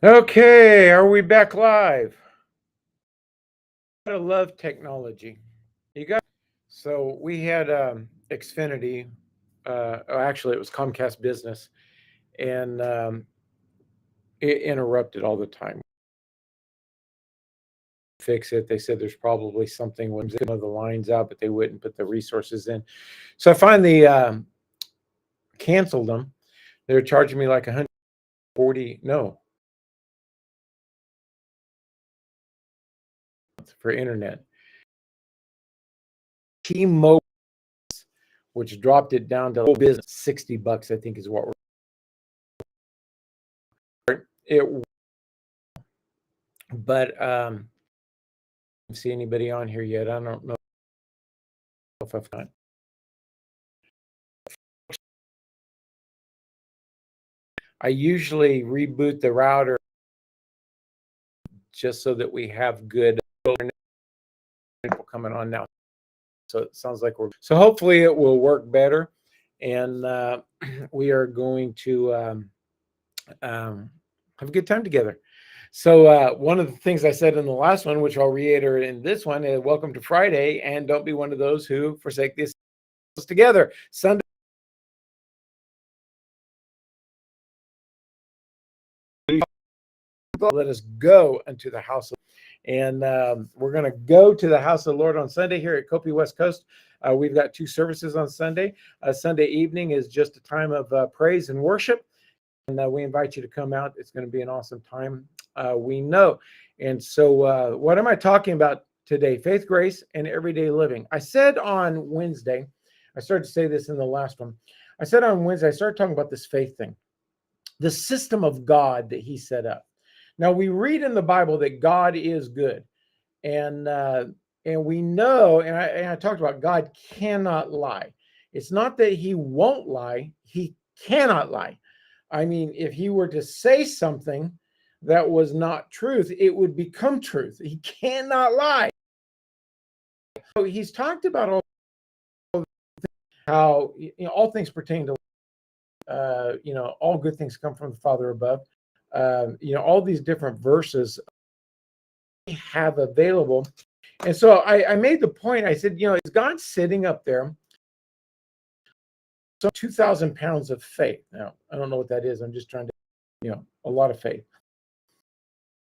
Okay, are we back live? I love technology. You got so we had Xfinity. Actually, it was Comcast Business, and it interrupted all the time. Fix it. They said there's probably something when one of the lines out, but they wouldn't put the resources in. So I finally canceled them. They were charging me like 140, no, for internet. T-Mobile, which dropped it down to business $60, I think is what it. But see anybody on here yet. I don't know if I've got. I usually reboot the router just so that we have good people coming on now. So it sounds like we're so hopefully it will work better, and we are going to have a good time together. So one of the things I said in the last one, which I'll reiterate in this one, is welcome to Friday, and don't be one of those who forsake this together. Sunday. Let us go unto the house of, and we're going to go to the house of the Lord on Sunday here at Kopi West Coast. We've got two services on Sunday. Sunday evening is just a time of praise and worship, and we invite you to come out. It's going to be an awesome time, we know. And so what am I talking about today? Faith, grace, and everyday living. I said on Wednesday, I started to say this in the last one. I said on Wednesday, I started talking about this faith thing, the system of God that he set up. Now we read in the Bible that God is good, and we know, and I talked about God cannot lie. It's not that he won't lie; he cannot lie. I mean, if he were to say something that was not truth, it would become truth. He cannot lie. So he's talked about how all things pertain to all good things come from the Father above. All these different verses we have available. And so I made the point, I said, is God sitting up there? So 2,000 pounds of faith. Now, I don't know what that is. I'm just trying to, a lot of faith.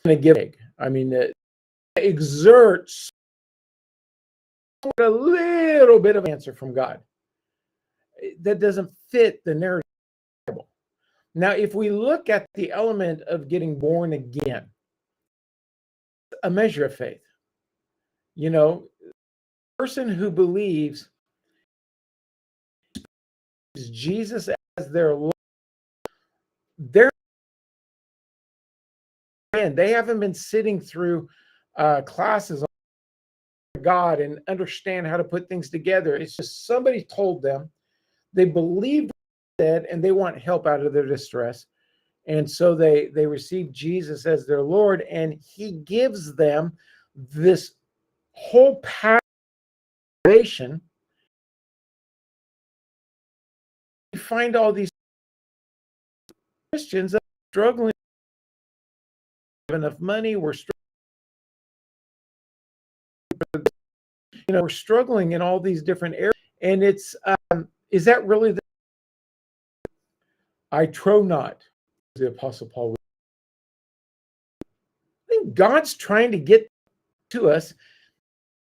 I'm going to give, I mean, it exerts a little bit of answer from God. That doesn't fit the narrative. Now, if we look at the element of getting born again, a measure of faith, a person who believes Jesus as their Lord, they haven't been sitting through classes on God and understand how to put things together. It's just somebody told them, they believe that, and they want help out of their distress. And so they receive Jesus as their Lord, and he gives them this whole path of salvation. You find all these Christians struggling with enough money. We're struggling in all these different areas. And it's, is that really I trow not, the Apostle Paul. I think God's trying to get to us,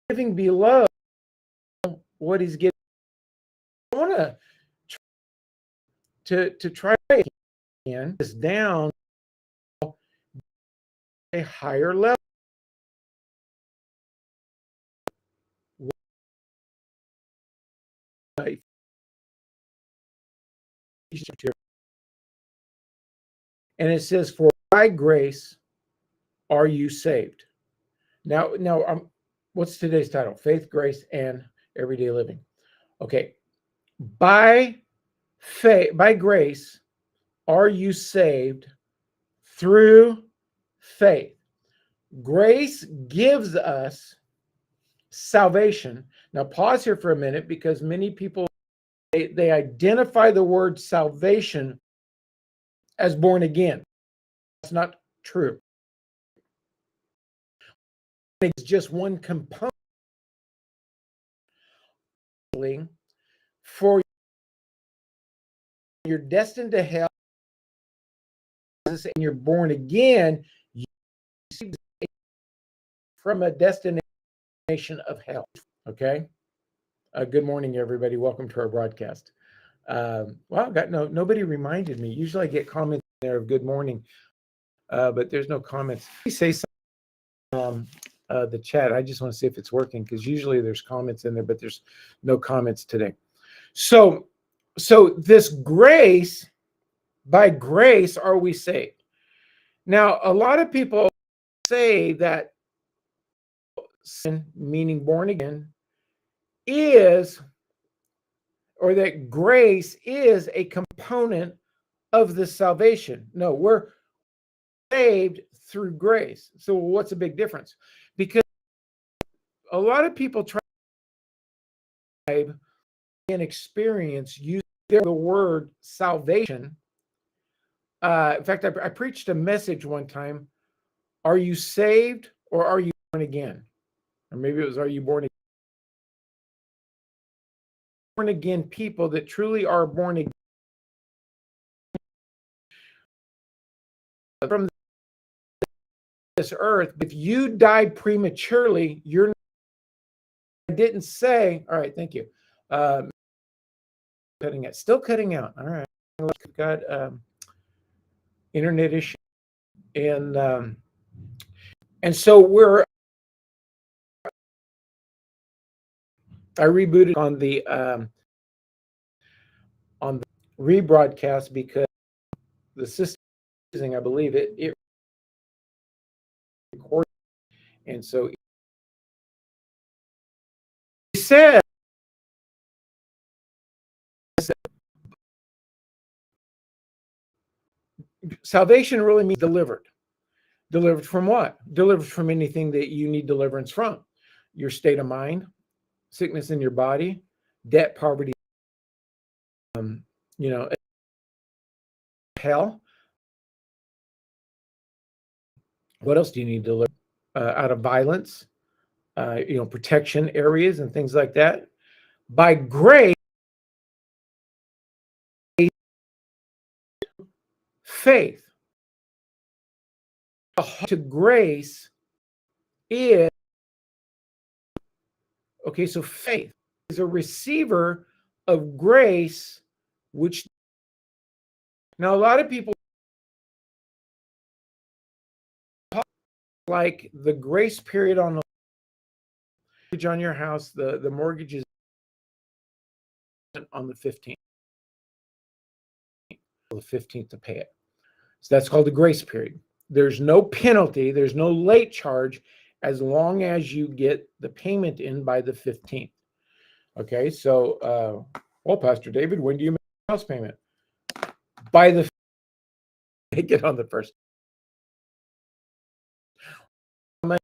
living below what he's giving. I want to try again, this down a higher level. And it says, for by grace are you saved. Now, what's today's title? Faith, grace, and everyday living. Okay. By faith, by grace are you saved through faith. Grace gives us salvation. Now pause here for a minute, because many people they identify the word salvation as born again. That's not true. It's just one component for you're destined to hell and you're born again, you from a destination of hell. Okay. Good morning, everybody. Welcome to our broadcast. Well, nobody reminded me. Usually I get comments there of good morning, but there's no comments. Let me say something. The chat. I just want to see if it's working because usually there's comments in there, but there's no comments today. So this grace, by grace are we saved. Now, a lot of people say that sin, meaning born again, is, or that grace is a component of the salvation. No, we're saved through grace. So what's the big difference? Because a lot of people try and experience using the word salvation. In fact, I preached a message one time. Are you saved or are you born again? Or maybe it was, are you born again? Born again people that truly are born again from this earth. If you died prematurely, you're not, I didn't say, all right, thank you. Cutting it, still cutting out. All right. We've got internet issue. And so I rebooted on the rebroadcast because the system using, I believe it recorded. And so he said salvation really means delivered. Delivered from what? Delivered from anything that you need deliverance from. Your state of mind, sickness in your body, debt, poverty, hell. What else do you need to deliver? Out of violence, protection areas and things like that. By grace, faith. To grace is, okay, so faith is a receiver of grace, which now a lot of people like the grace period on the mortgage on your house, the mortgage is on the 15th. The 15th to pay it. So that's called the grace period. There's no penalty, there's no late charge as long as you get the payment in by the 15th. Okay, so well, Pastor David, when do you make a house payment? By the make it on the first. I'm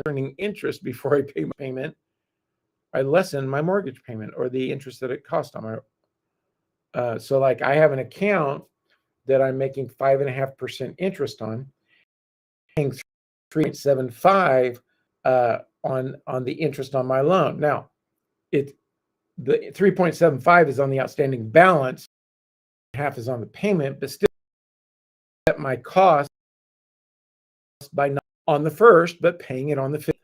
earning interest before I pay my payment. I lessen my mortgage payment or the interest that it cost on my. So like I have an account that I'm making 5.5% interest on, paying 3.75 on the interest on my loan. Now, the 3.75 is on the outstanding balance, half is on the payment, but still at my cost by not on the first, but paying it on the 5th.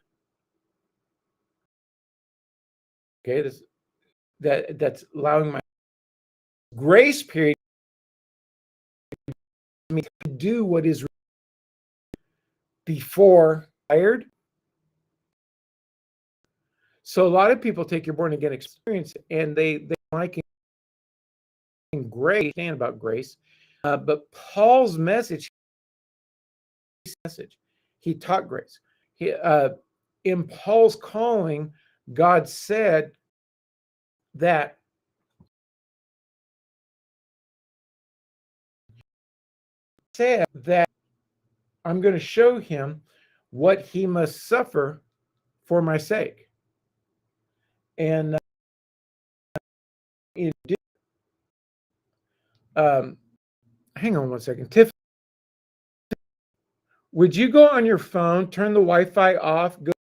Okay, that's allowing my grace period me to do what is before hired. So a lot of people take your born again experience and they like grace, understand about grace, but Paul's message, he taught grace. In Paul's calling, God said that I'm going to show him what he must suffer for my sake. And hang on one second. Tiff, Would you go on your phone, turn the Wi-Fi off, go to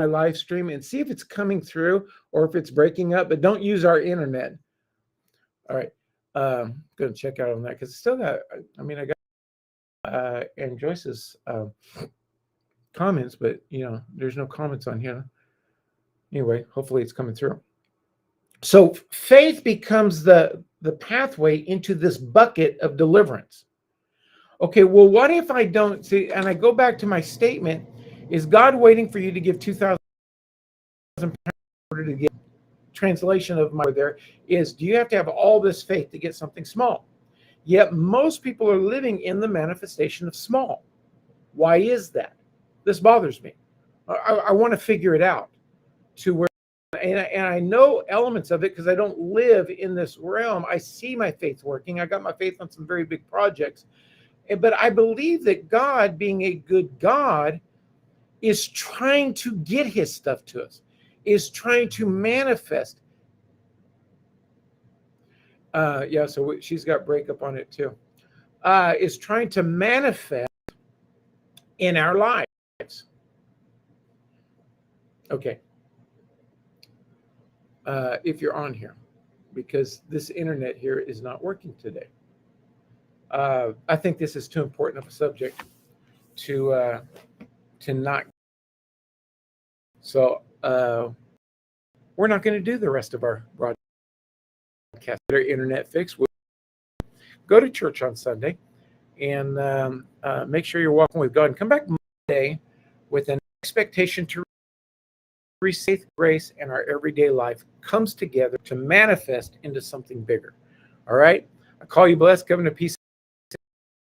my live stream and see if it's coming through or if it's breaking up, but don't use our internet. All right. Going to check out on that because still got, I mean, I got and Joyce's comments, but there's no comments on here. Anyway, hopefully it's coming through. So faith becomes the pathway into this bucket of deliverance. Okay, well, what if I don't see? And I go back to my statement: is God waiting for you to give 2,000 pounds in order to get? Translation of my there is: do you have to have all this faith to get something small? Yet most people are living in the manifestation of small. Why is that? This bothers me. I want to figure it out to where, and I know elements of it because I don't live in this realm. I see my faith working. I got my faith on some very big projects. But I believe that God, being a good God, is trying to get his stuff to us, is trying to manifest. Yeah, so she's got breakup on it too. Is trying to manifest in our lives. Okay. If you're on here, because this internet here is not working today. I think this is too important of a subject to not. So we're not going to do the rest of our broadcast. Our internet fix. We'll go to church on Sunday and make sure you're walking with God, and come back Monday with an expectation to receive grace, and our everyday life comes together to manifest into something bigger. All right. I call you blessed, coming to Peace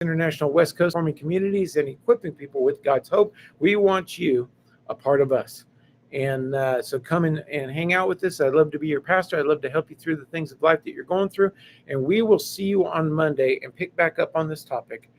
International West Coast, forming communities and equipping people with God's hope. We want you a part of us. And so come in and hang out with us. I'd love to be your pastor. I'd love to help you through the things of life that you're going through. And we will see you on Monday and pick back up on this topic